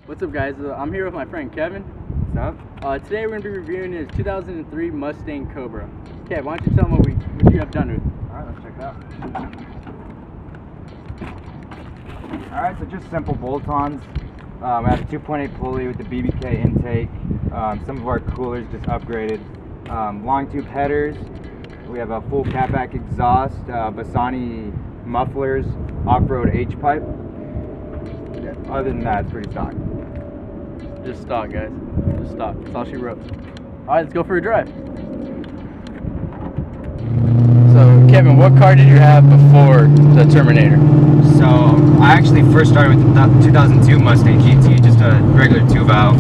What's up, guys? I'm here with my friend Kevin. What's up? Today we're going to be reviewing his 2003 Mustang Cobra. Kev, why don't you tell him what you have done to it? Alright, let's check it out. Alright, so just simple bolt-ons. I have a 2.8 pulley with the BBK intake. Some of our coolers just upgraded. Long tube headers. We have a full catback exhaust, Bassani mufflers, off-road H-pipe. Other than that, it's pretty stock. Just stock, guys. Just stock. That's all she wrote. Alright, let's go for a drive. So, Kevin, what car did you have before the Terminator? So, I actually first started with the 2002 Mustang GT, just a regular 2-valve.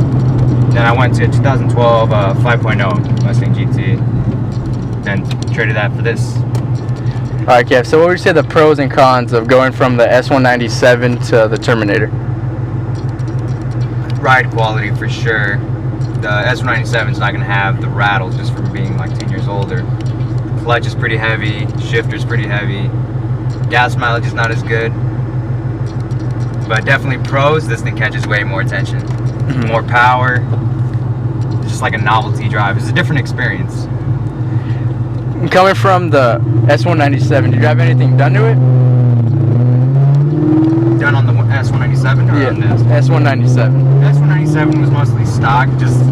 Then I went to a 2012 5.0 Mustang GT. Then traded that for this. Alright, Kev, so what would you say the pros and cons of going from the S197 to the Terminator? Ride quality for sure. The S197 is not going to have the rattles just from being like 10 years older. Clutch is pretty heavy, shifter's pretty heavy, gas mileage is not as good. But definitely pros, this thing catches way more attention. More power. It's just like a novelty drive. It's a different experience. Coming from the S197, did you have anything done to it? Done on the S197 or on this? S197. The S197 was mostly stock, just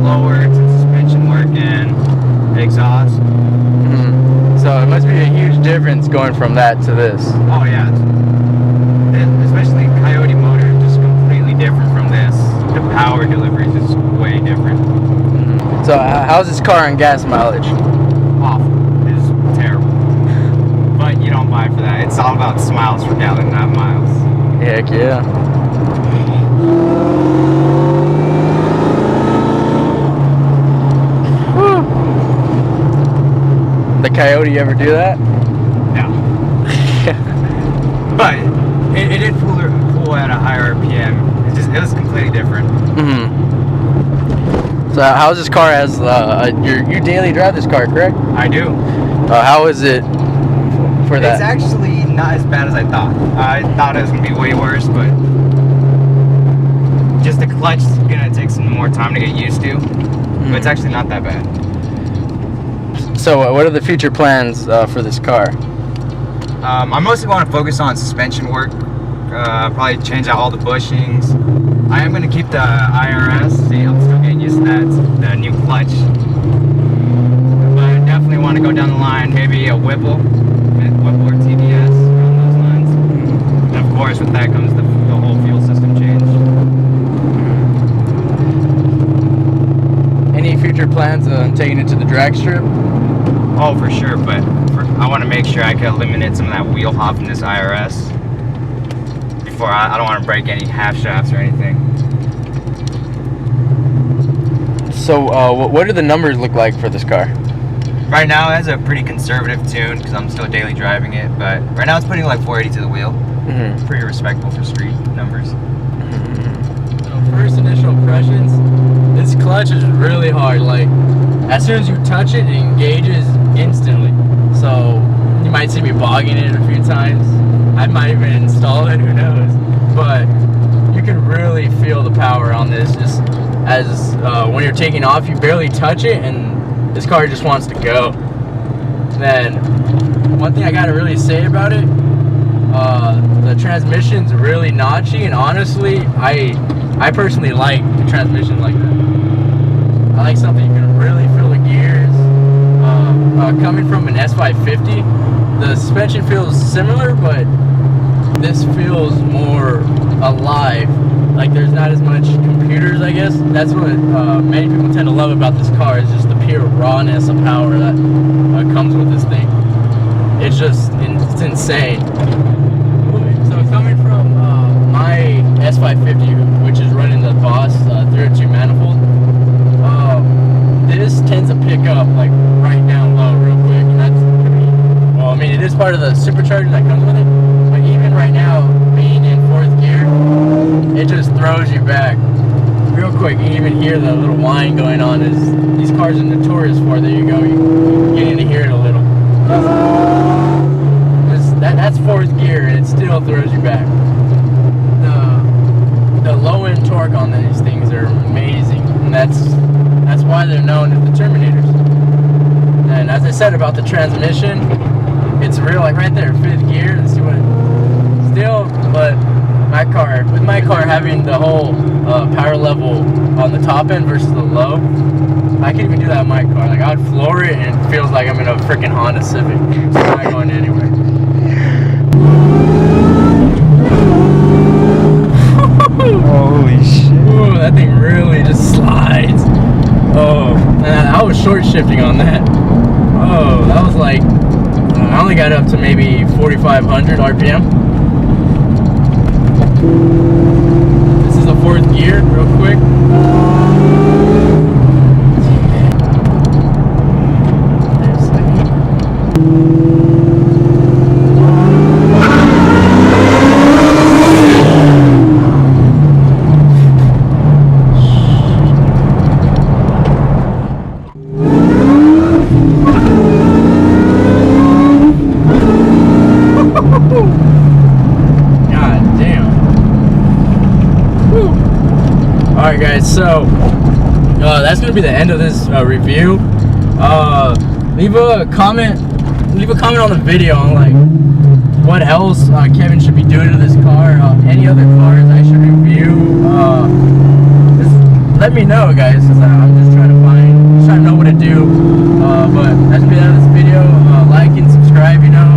lowered suspension work and exhaust. So it must be a huge difference going from that to this. Oh yeah, especially Coyote motor is just completely different from this. The power delivery is just way different. So how's this car on gas mileage? Awful. It's terrible. But you don't buy for that. It's all about miles per gallon, not miles. Heck yeah. Whew. The Coyote ever do that? No. But it did pull at a higher RPM. It was completely different. So how's this car as you daily drive this car, correct? I do. How is it for that? It's actually not as bad as I thought. I thought it was going to be way worse, but just the clutch is going to take some more time to get used to. But it's actually not that bad. So what are the future plans for this car? I mostly want to focus on suspension work. Probably change out all the bushings. I am going to keep the IRS. See, I'm still getting used to that, the new clutch. But I definitely want to go down the line, maybe a Whipple or TBS, along those lines. And of course, with that comes the whole fuel system change. Any future plans on taking it to the drag strip? Oh, for sure, but I want to make sure I can eliminate some of that wheel hop in this IRS. I don't want to break any half shafts or anything. So what do the numbers look like for this car? Right now it has a pretty conservative tune because I'm still daily driving it, but right now it's putting like 480 to the wheel. Pretty respectable for street numbers. So first initial impressions, this clutch is really hard. Like as soon as you touch it, it engages instantly. So you might see me bogging it a few times. I might even install it, who knows. But you can really feel the power on this. Just as when you're taking off, you barely touch it, and this car just wants to go. Then one thing I gotta really say about it, the transmission's really notchy, and honestly, I personally like the transmission like that. I like something you can really feel the gears. Coming from an S550, the suspension feels similar, but this feels more alive. Like there's not as much computers, I guess. That's what many people tend to love about this car, is just the pure rawness of power that comes with this thing. It's just it's insane. So coming from my S550, which is running the Boss 302 manifold, this tends to pick up like right down low real quick, and that's well, I mean, it is part of the supercharger that comes with it, but even right now, being in 4th gear, it just throws you back real quick. You can even hear the little whine going on. As these cars are notorious for. There you go. You get to hear it a little. That's 4th gear, and it still throws you back. The low end torque on these things are amazing, and that's why they're known as the Terminators. And as I said about the transmission, it's real, like right there, 5th gear. Let's see what still, but with my car having the whole power level on the top end versus the low, I can even do that in my car. Like, I would floor it and it feels like I'm in a freaking Honda Civic. It's not going anywhere. Holy shit. Ooh, that thing really just slides. Oh, man, I was short shifting on that. Oh, that was like, I only got up to maybe 4,500 RPM. This is the 4th gear, real quick. Alright guys, so that's going to be the end of this review. Leave a comment on the video on like what else Kevin should be doing to this car, any other cars I should review. Just let me know, guys, because I'm just trying to know what to do. But that's going to be the end of this video. Like and subscribe, you know.